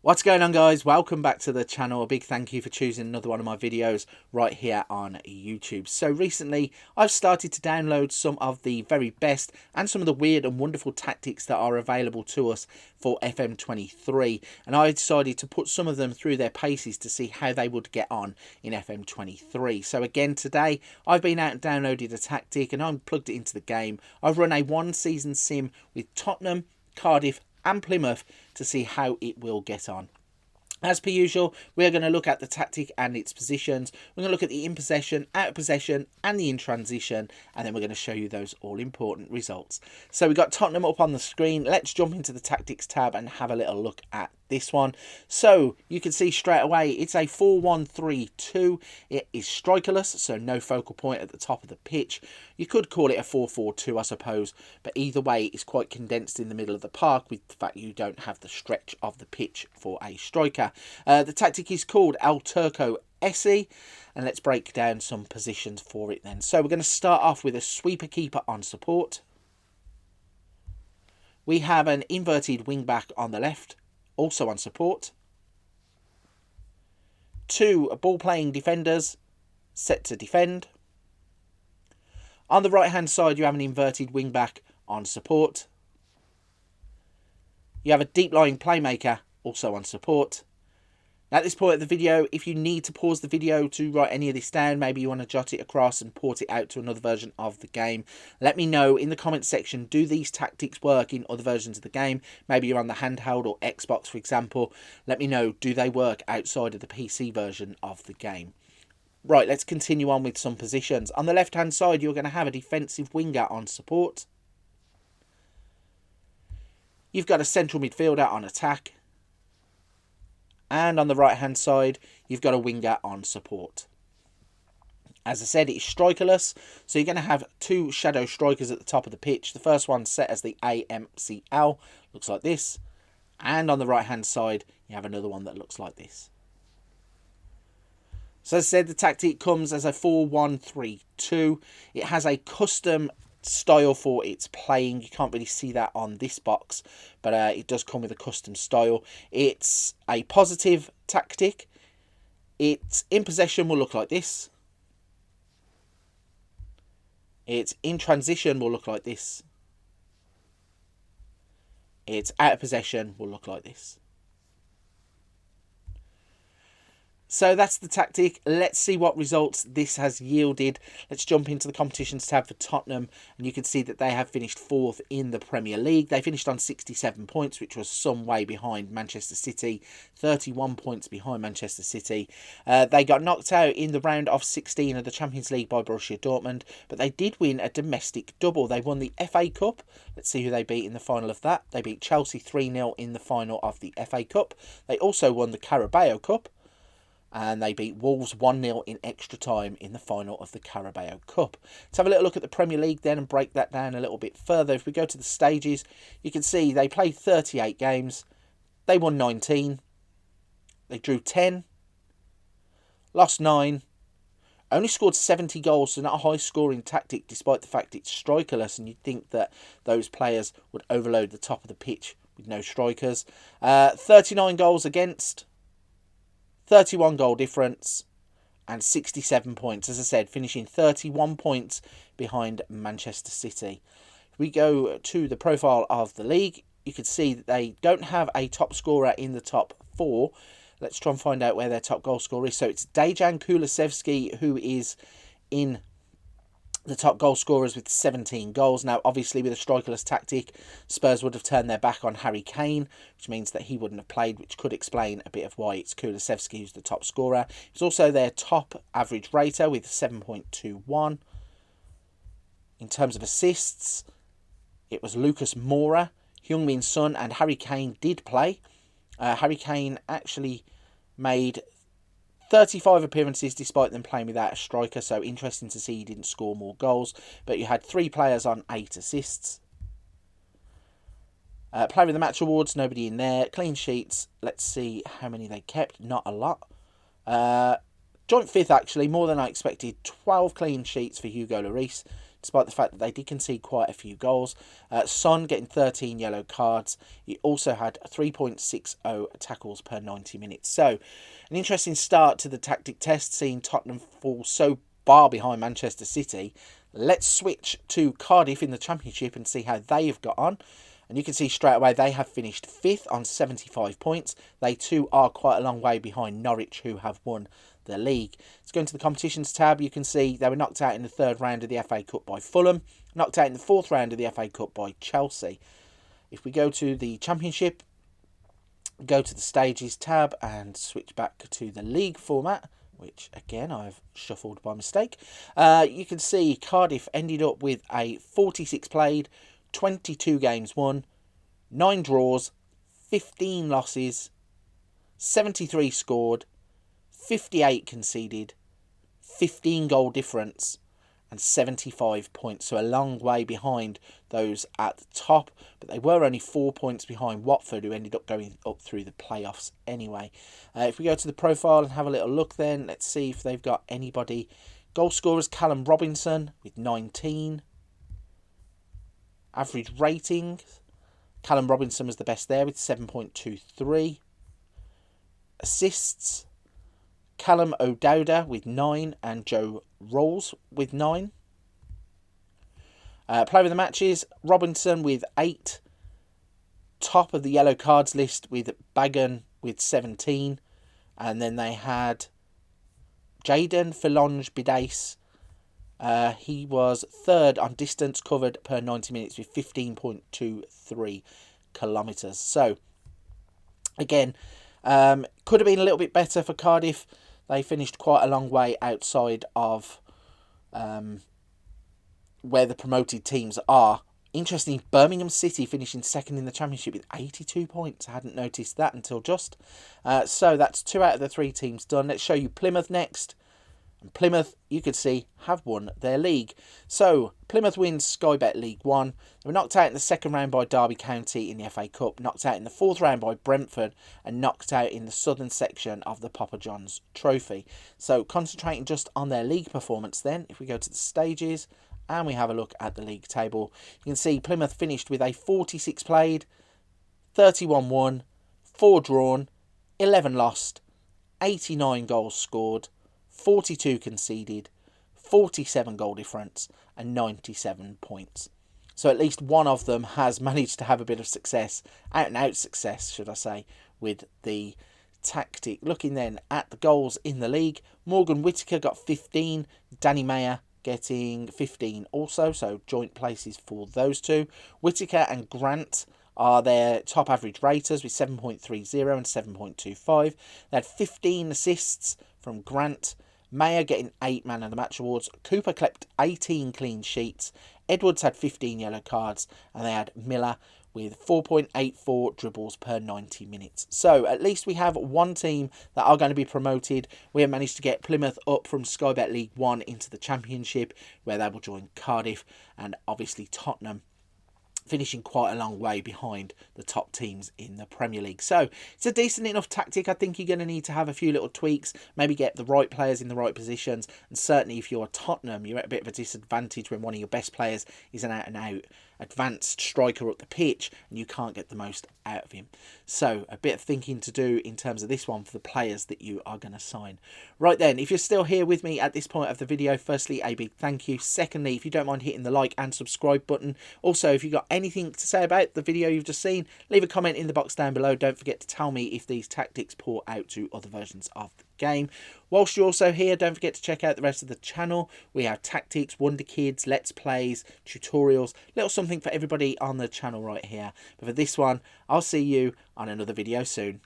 What's going on, guys? Welcome back to the channel. A big thank you for choosing another one of my videos right here on YouTube. So recently I've started to download some of the very best and some of the weird and wonderful tactics that are available to us for FM23, and I decided to put some of them through their paces to see how they would get on in FM23. So again, today I've been out and downloaded a tactic and I'm plugged it into the game. I've run a one season sim with Tottenham, Cardiff and Plymouth to see how it will get on. As per usual, we're going to look at the tactic and its positions. We're going to look at the in possession, out of possession and the in transition, and then we're going to show you those all important results. So we've got Tottenham up on the screen. Let's jump into the tactics tab and have a little look at this one. So you can see straight away it's a 4-1-3-2. It is strikerless, so no focal point at the top of the pitch. You could call it a 4-4-2, I suppose, but either way it's quite condensed in the middle of the park with the fact you don't have the stretch of the pitch for a striker. The tactic is called Elturco Essyy, and let's break down some positions for it then. So we're going to start off with a sweeper keeper on support. We have an inverted wing back on the left, also on support. Two ball playing defenders set to defend. On the right hand side you have an inverted wing back on support. You have a deep lying playmaker also on support. At this point of the video, if you need to pause the video to write any of this down, maybe you want to jot it across and port it out to another version of the game, let me know in the comment section. Do these tactics work in other versions of the game? Maybe you're on the handheld or Xbox, for example. Let me know, do they work outside of the PC version of the game? Right, let's continue on with some positions. On the left hand side, you're going to have a defensive winger on support. You've got a central midfielder on attack. And on the right hand side, you've got a winger on support. As I said, it's strikerless, so you're going to have two shadow strikers at the top of the pitch. The first one set as the AMCL, looks like this. And on the right hand side, you have another one that looks like this. So as I said, the tactic comes as a 4-1-3-2. It has a custom style for its playing. You can't really see that on this box, but it does come with a custom style. It's a positive tactic. Its in possession will look like this. Its in transition will look like this. Its out of possession will look like this. So that's the tactic. Let's see what results this has yielded. Let's jump into the competitions tab for Tottenham, and you can see that they have finished 4th in the Premier League. They finished on 67 points, which was some way behind Manchester City, 31 points behind Manchester City. They got knocked out in the round of 16 of the Champions League by Borussia Dortmund, but they did win a domestic double. They won the FA Cup. Let's see who they beat in the final of that. They beat Chelsea 3-0 in the final of the FA Cup. They also won the Carabao Cup, and they beat Wolves 1-0 in extra time in the final of the Carabao Cup. Let's have a little look at the Premier League then and break that down a little bit further. If we go to the stages, you can see they played 38 games. They won 19. They drew 10. Lost 9. Only scored 70 goals, so not a high-scoring tactic despite the fact it's strikerless, and you'd think that those players would overload the top of the pitch with no strikers. 39 goals against, 31 goal difference and 67 points. As I said, finishing 31 points behind Manchester City. If we go to the profile of the league, you can see that they don't have a top scorer in the top 4. Let's try and find out where their top goal scorer is. So it's Dejan Kulusevski who is in the top goal scorers with 17 goals. Now, obviously, with a strikerless tactic, Spurs would have turned their back on Harry Kane, which means that he wouldn't have played, which could explain a bit of why it's Kulusevski who's the top scorer. He's also their top average rater with 7.21. In terms of assists, it was Lucas Moura, Heung-min Son and Harry Kane did play. Harry Kane actually made 35 appearances despite them playing without a striker, so interesting to see he didn't score more goals. But you had 3 players on 8 assists. Player of the Match awards, nobody in there. Clean sheets, let's see how many they kept, not a lot. Joint 5th actually, more than I expected. 12 clean sheets for Hugo Lloris. despite the fact that they did concede quite a few goals. Son getting 13 yellow cards. He also had 3.60 tackles per 90 minutes. So, an interesting start to the tactic test, seeing Tottenham fall so far behind Manchester City. Let's switch to Cardiff in the Championship and see how they have got on. And you can see straight away they have finished 5th on 75 points. They too are quite a long way behind Norwich, who have won the league. Let's go into the competitions tab. You can see they were knocked out in the 3rd round of the FA Cup by Fulham, knocked out in the 4th round of the FA Cup by Chelsea. If we go to the Championship, go to the stages tab and switch back to the league format, which again I've shuffled by mistake. You can see Cardiff ended up with a 46 played, 22 games won, 9 draws, 15 losses, 73 scored, 58 conceded, 15 goal difference, and 75 points. So a long way behind those at the top, but they were only 4 points behind Watford, who ended up going up through the playoffs anyway. If we go to the profile and have a little look then, let's see if they've got anybody. Goal scorers, Callum Robinson with 19. Average rating, Callum Robinson was the best there with 7.23. Assists, Callum O'Dowda with 9 and Joe Rolls with 9. Player of the matches, Robinson with 8. Top of the yellow cards list with Bagan with 17. And then they had Jayden Philonge Bidace. He was 3rd on distance covered per 90 minutes with 15.23 kilometres. So, again, could have been a little bit better for Cardiff. They finished quite a long way outside of where the promoted teams are. Interesting, Birmingham City finishing 2nd in the Championship with 82 points. I hadn't noticed that until just. So that's 2 out of the 3 teams done. Let's show you Plymouth next. And Plymouth, you could see, have won their league. So, Plymouth wins Sky Bet League 1. They were knocked out in the 2nd round by Derby County in the FA Cup, knocked out in the 4th round by Brentford, and knocked out in the southern section of the Papa John's Trophy. So, concentrating just on their league performance then, if we go to the stages and we have a look at the league table, you can see Plymouth finished with a 46 played, 31 won, 4 drawn, 11 lost, 89 goals scored, 42 conceded, 47 goal difference, and 97 points. So at least one of them has managed to have a bit of success, out and out success, should I say, with the tactic. Looking then at the goals in the league, Morgan Whittaker got 15, Danny Mayer getting 15 also, so joint places for those two. Whittaker and Grant are their top average raters with 7.30 and 7.25. They had 15 assists from Grant. Mayer getting 8 Man of the Match awards. Cooper kept 18 clean sheets. Edwards had 15 yellow cards. And they had Miller with 4.84 dribbles per 90 minutes. So at least we have one team that are going to be promoted. We have managed to get Plymouth up from Sky Bet League 1 into the Championship, where they will join Cardiff, and obviously Tottenham finishing quite a long way behind the top teams in the Premier League. So it's a decent enough tactic. I think you're going to need to have a few little tweaks, maybe get the right players in the right positions, and certainly if you're Tottenham, you're at a bit of a disadvantage when one of your best players is an out-and-out advanced striker up the pitch and you can't get the most out of him. So a bit of thinking to do in terms of this one for the players that you are going to sign. Right then, if you're still here with me at this point of the video, firstly, a big thank you. Secondly, if you don't mind hitting the like and subscribe button. Also, if you've got anything to say about the video you've just seen, leave a comment in the box down below. Don't forget to tell me if these tactics pour out to other versions of the game. Whilst you're also here, don't forget to check out the rest of the channel. We have tactics, Wonder Kids, Let's Plays, tutorials, little something for everybody on the channel right here. But for this one, I'll see you on another video soon.